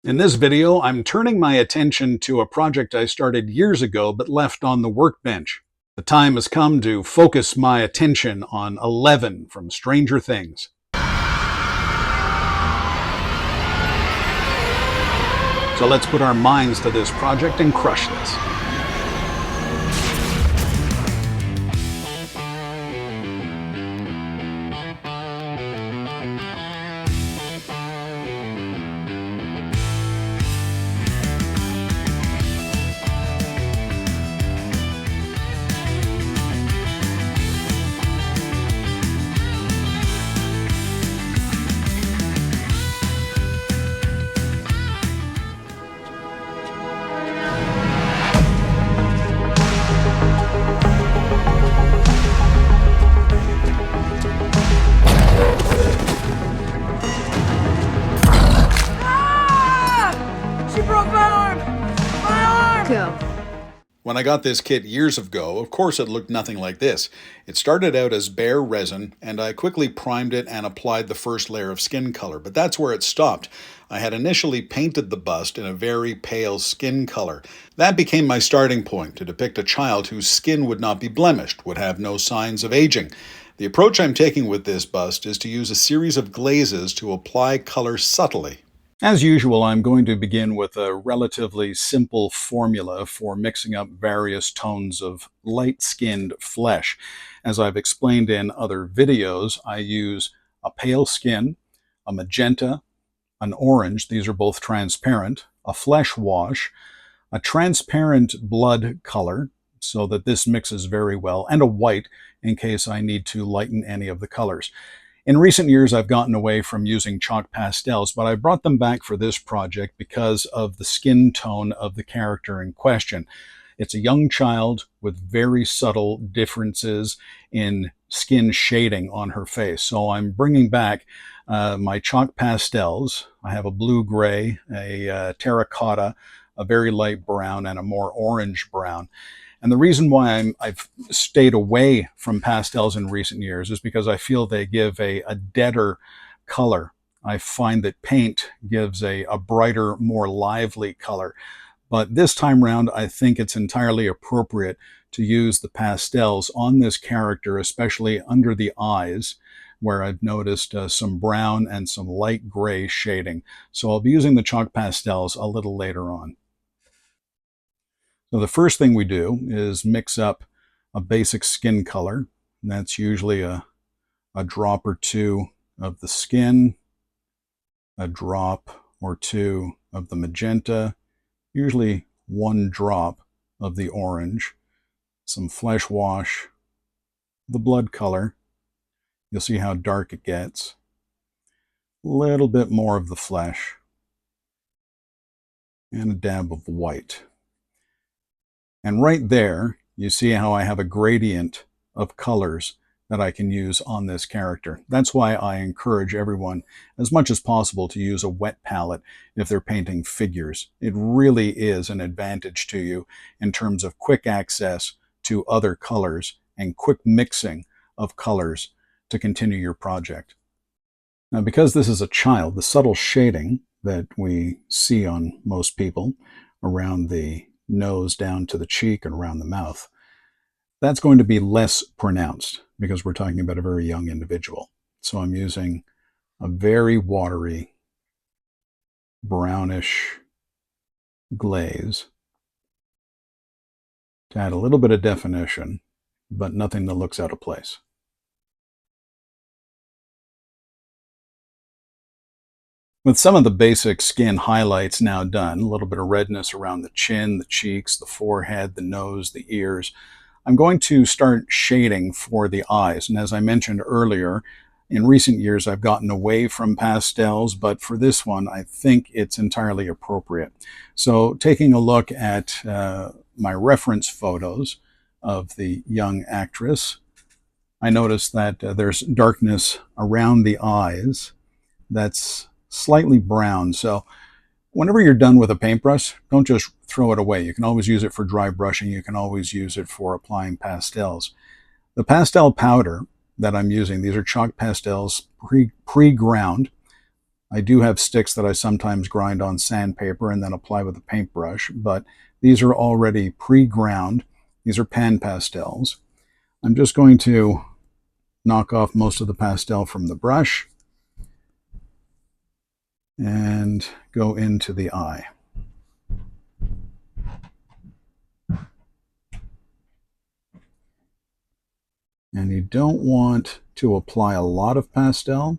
In this video, I'm turning my attention to a project I started years ago but left on the workbench. The time has come to focus my attention on 11 from Stranger Things. So let's put our minds to this project and crush this. When I got this kit years ago, of course it looked nothing like this. It started out as bare resin, and I quickly primed it and applied the first layer of skin color, but that's where it stopped. I had initially painted the bust in a very pale skin color. That became my starting point to depict a child whose skin would not be blemished, would have no signs of aging. The approach I'm taking with this bust is to use a series of glazes to apply color subtly. As usual, I'm going to begin with a relatively simple formula for mixing up various tones of light-skinned flesh. As I've explained in other videos, I use a pale skin, a magenta, an orange, these are both transparent, a flesh wash, a transparent blood color, so that this mixes very well, and a white in case I need to lighten any of the colors. In recent years, I've gotten away from using chalk pastels, but I brought them back for this project because of the skin tone of the character in question. It's a young child with very subtle differences in skin shading on her face. So I'm bringing back my chalk pastels. I have a blue-gray, a terracotta, a very light brown, and a more orange brown. And the reason why I've stayed away from pastels in recent years is because I feel they give a deader color. I find that paint gives a brighter, more lively color. But this time around, I think it's entirely appropriate to use the pastels on this character, especially under the eyes, where I've noticed some brown and some light gray shading. So I'll be using the chalk pastels a little later on. So the first thing we do is mix up a basic skin color. And that's usually a drop or two of the skin, a drop or two of the magenta, usually one drop of the orange, some flesh wash, the blood color. You'll see how dark it gets. A little bit more of the flesh, and a dab of white. And right there, you see how I have a gradient of colors that I can use on this character. That's why I encourage everyone as much as possible to use a wet palette if they're painting figures. It really is an advantage to you in terms of quick access to other colors and quick mixing of colors to continue your project. Now, because this is a child, the subtle shading that we see on most people around the nose down to the cheek and around the mouth, that's going to be less pronounced because we're talking about a very young individual. So I'm using a very watery, brownish glaze to add a little bit of definition, but nothing that looks out of place. With some of the basic skin highlights now done, a little bit of redness around the chin, the cheeks, the forehead, the nose, the ears, I'm going to start shading for the eyes. And as I mentioned earlier, in recent years I've gotten away from pastels, but for this one I think it's entirely appropriate. So taking a look at my reference photos of the young actress, I noticed that there's darkness around the eyes that's slightly brown. So whenever you're done with a paintbrush, don't just throw it away. You can always use it for dry brushing. You can always use it for applying pastels. The pastel powder that I'm using, these are chalk pastels pre-ground. I do have sticks that I sometimes grind on sandpaper and then apply with a paintbrush, but these are already pre-ground. These are pan pastels. I'm just going to knock off most of the pastel from the brush and go into the eye. And you don't want to apply a lot of pastel.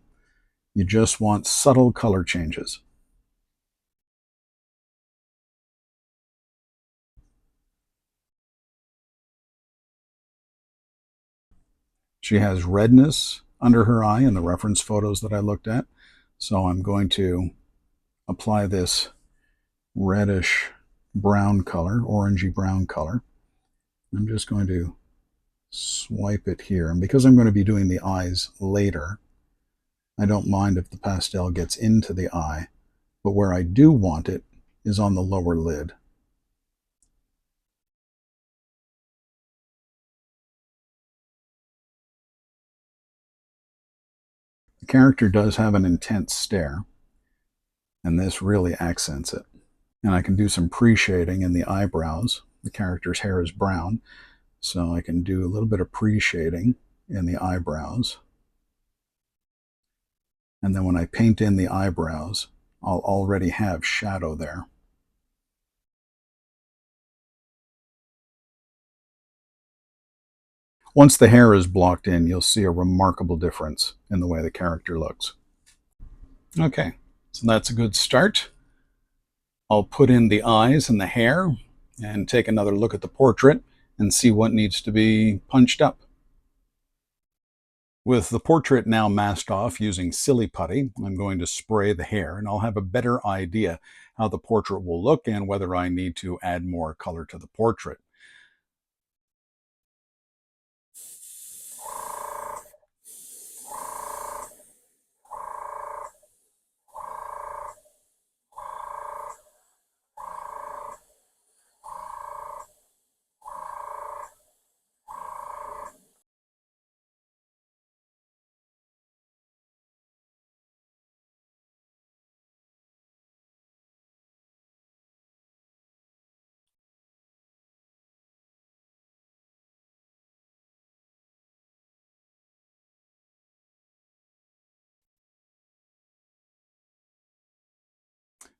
You just want subtle color changes. She has redness under her eye in the reference photos that I looked at. So I'm going to apply this reddish brown color, orangey brown color. I'm just going to swipe it here. And because I'm going to be doing the eyes later, I don't mind if the pastel gets into the eye, but where I do want it is on the lower lid. The character does have an intense stare, and this really accents it. And I can do some pre-shading in the eyebrows. The character's hair is brown, so I can do a little bit of pre-shading in the eyebrows. And then when I paint in the eyebrows, I'll already have shadow there. Once the hair is blocked in, you'll see a remarkable difference in the way the character looks. Okay, so that's a good start. I'll put in the eyes and the hair and take another look at the portrait and see what needs to be punched up. With the portrait now masked off using silly putty, I'm going to spray the hair and I'll have a better idea how the portrait will look and whether I need to add more color to the portrait.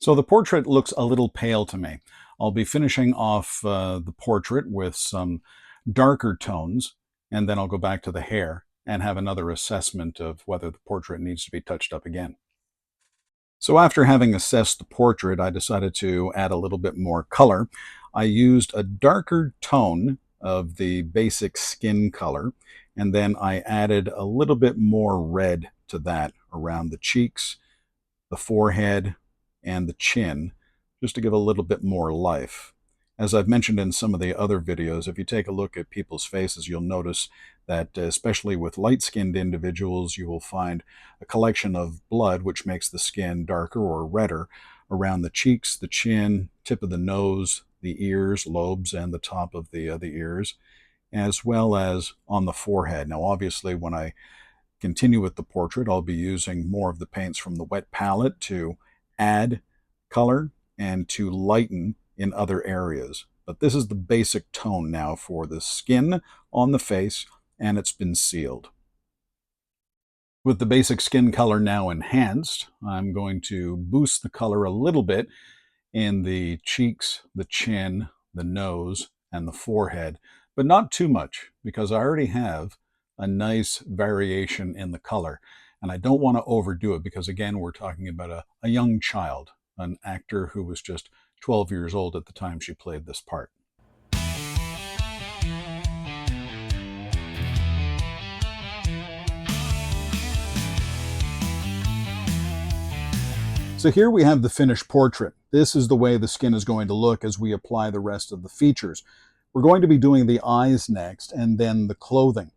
So the portrait looks a little pale to me. I'll be finishing off the portrait with some darker tones, and then I'll go back to the hair and have another assessment of whether the portrait needs to be touched up again. So after having assessed the portrait, I decided to add a little bit more color. I used a darker tone of the basic skin color, and then I added a little bit more red to that around the cheeks, the forehead, and the chin, just to give a little bit more life. As I've mentioned in some of the other videos, if you take a look at people's faces, you'll notice that especially with light-skinned individuals, you will find a collection of blood, which makes the skin darker or redder around the cheeks, the chin, tip of the nose, the ears, lobes, and the top of the ears, as well as on the forehead. Now, obviously, when I continue with the portrait, I'll be using more of the paints from the wet palette to add color and to lighten in other areas. But this is the basic tone now for the skin on the face, and it's been sealed. With the basic skin color now enhanced, I'm going to boost the color a little bit in the cheeks, the chin, the nose, and the forehead, but not too much because I already have a nice variation in the color. And I don't want to overdo it because, again, we're talking about a young child, an actor who was just 12 years old at the time she played this part. So here we have the finished portrait. This is the way the skin is going to look as we apply the rest of the features. We're going to be doing the eyes next and then the clothing.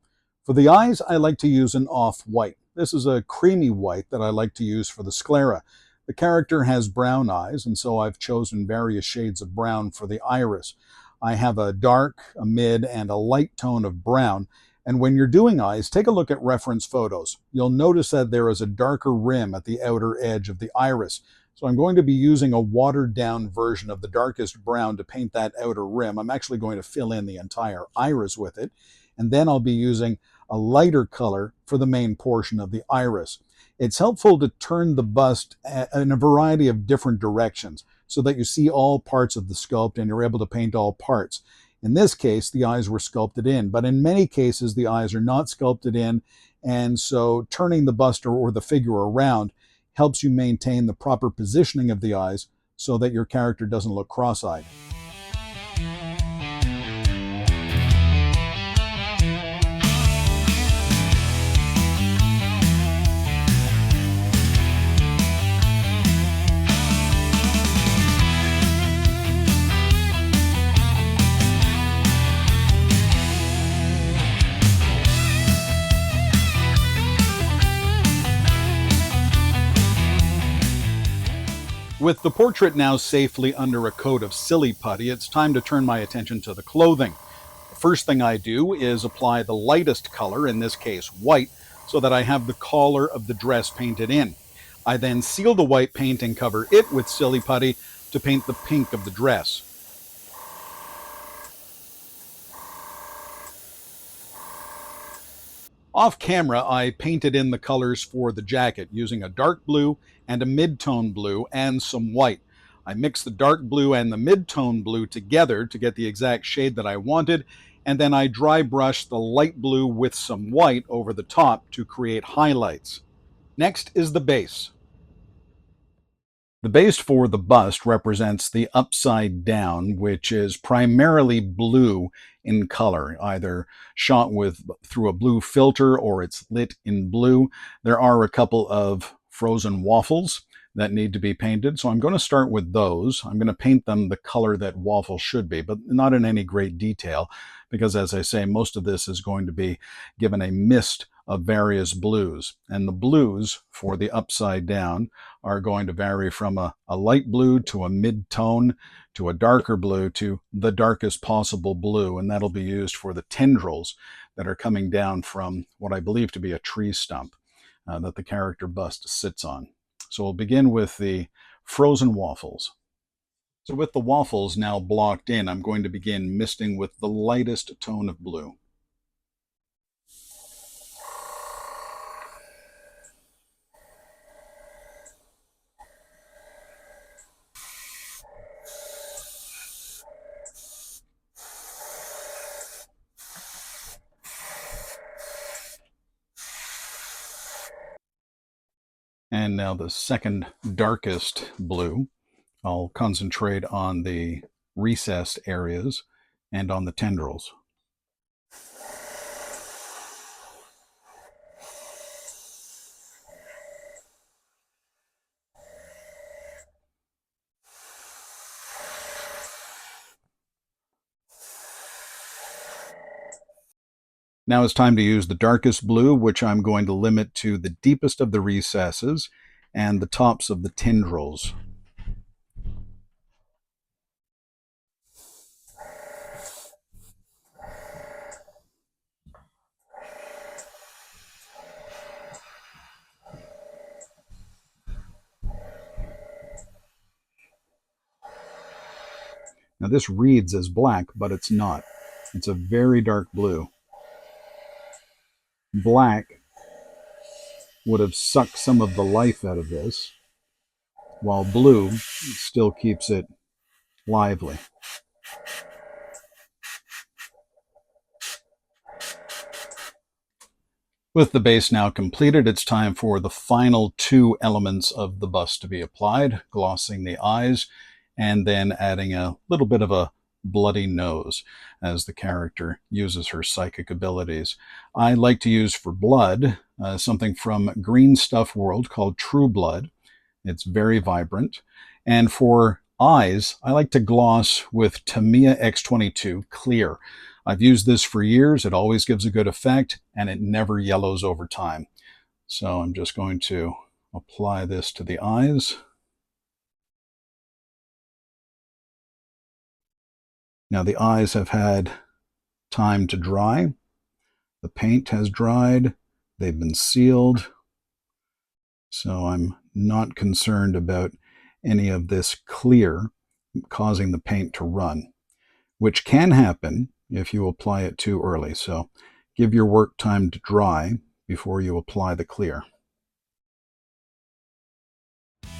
For the eyes, I like to use an off-white. This is a creamy white that I like to use for the sclera. The character has brown eyes, and so I've chosen various shades of brown for the iris. I have a dark, a mid, and a light tone of brown, And when you're doing eyes, take a look at reference photos. You'll notice that there is a darker rim at the outer edge of the iris. So I'm going to be using a watered down version of the darkest brown to paint that outer rim. I'm actually going to fill in the entire iris with it. And then I'll be using a lighter color for the main portion of the iris. It's helpful to turn the bust in a variety of different directions so that you see all parts of the sculpt and you're able to paint all parts. In this case, the eyes were sculpted in, but in many cases, the eyes are not sculpted in. And so turning the bust or the figure around helps you maintain the proper positioning of the eyes so that your character doesn't look cross-eyed. With the portrait now safely under a coat of silly putty, it's time to turn my attention to the clothing. The first thing I do is apply the lightest color, in this case white, so that I have the collar of the dress painted in. I then seal the white paint and cover it with silly putty to paint the pink of the dress. Off camera, I painted in the colors for the jacket using a dark blue and a mid-tone blue and some white. I mixed the dark blue and the mid-tone blue together to get the exact shade that I wanted, and then I dry brushed the light blue with some white over the top to create highlights. Next is the base. The base for the bust represents the upside down, which is primarily blue in color, either shot with through a blue filter or it's lit in blue. There are a couple of frozen waffles that need to be painted, so I'm going to start with those. I'm going to paint them the color that waffle should be, but not in any great detail, because as I say, most of this is going to be given a mist of various blues. And the blues for the upside down are going to vary from a light blue to a mid-tone to a darker blue to the darkest possible blue, and that'll be used for the tendrils that are coming down from what I believe to be a tree stump that the character bust sits on. So we'll begin with the frozen waffles. So with the waffles now blocked in, I'm going to begin misting with the lightest tone of blue. And now the second darkest blue. I'll concentrate on the recessed areas and on the tendrils. Now it's time to use the darkest blue, which I'm going to limit to the deepest of the recesses and the tops of the tendrils. Now this reads as black, but it's not. It's a very dark blue. Black would have sucked some of the life out of this, while blue still keeps it lively. With the base now completed, it's time for the final two elements of the bust to be applied, glossing the eyes, and then adding a little bit of a bloody nose as the character uses her psychic abilities. I like to use for blood something from Green Stuff World called True Blood. It's very vibrant. And for eyes, I like to gloss with Tamiya X22 Clear. I've used this for years. It always gives a good effect, and it never yellows over time. So I'm just going to apply this to the eyes. Now the eyes have had time to dry, The paint has dried. They've been sealed. So I'm not concerned about any of this clear causing the paint to run, which can happen if you apply it too early. So give your work time to dry before you apply the clear.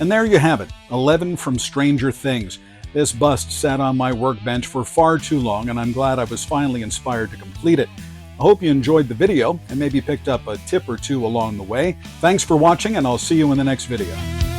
And there you have it, 11 from Stranger Things. This bust sat on my workbench for far too long, and I'm glad I was finally inspired to complete it. I hope you enjoyed the video and maybe picked up a tip or two along the way. Thanks for watching, and I'll see you in the next video.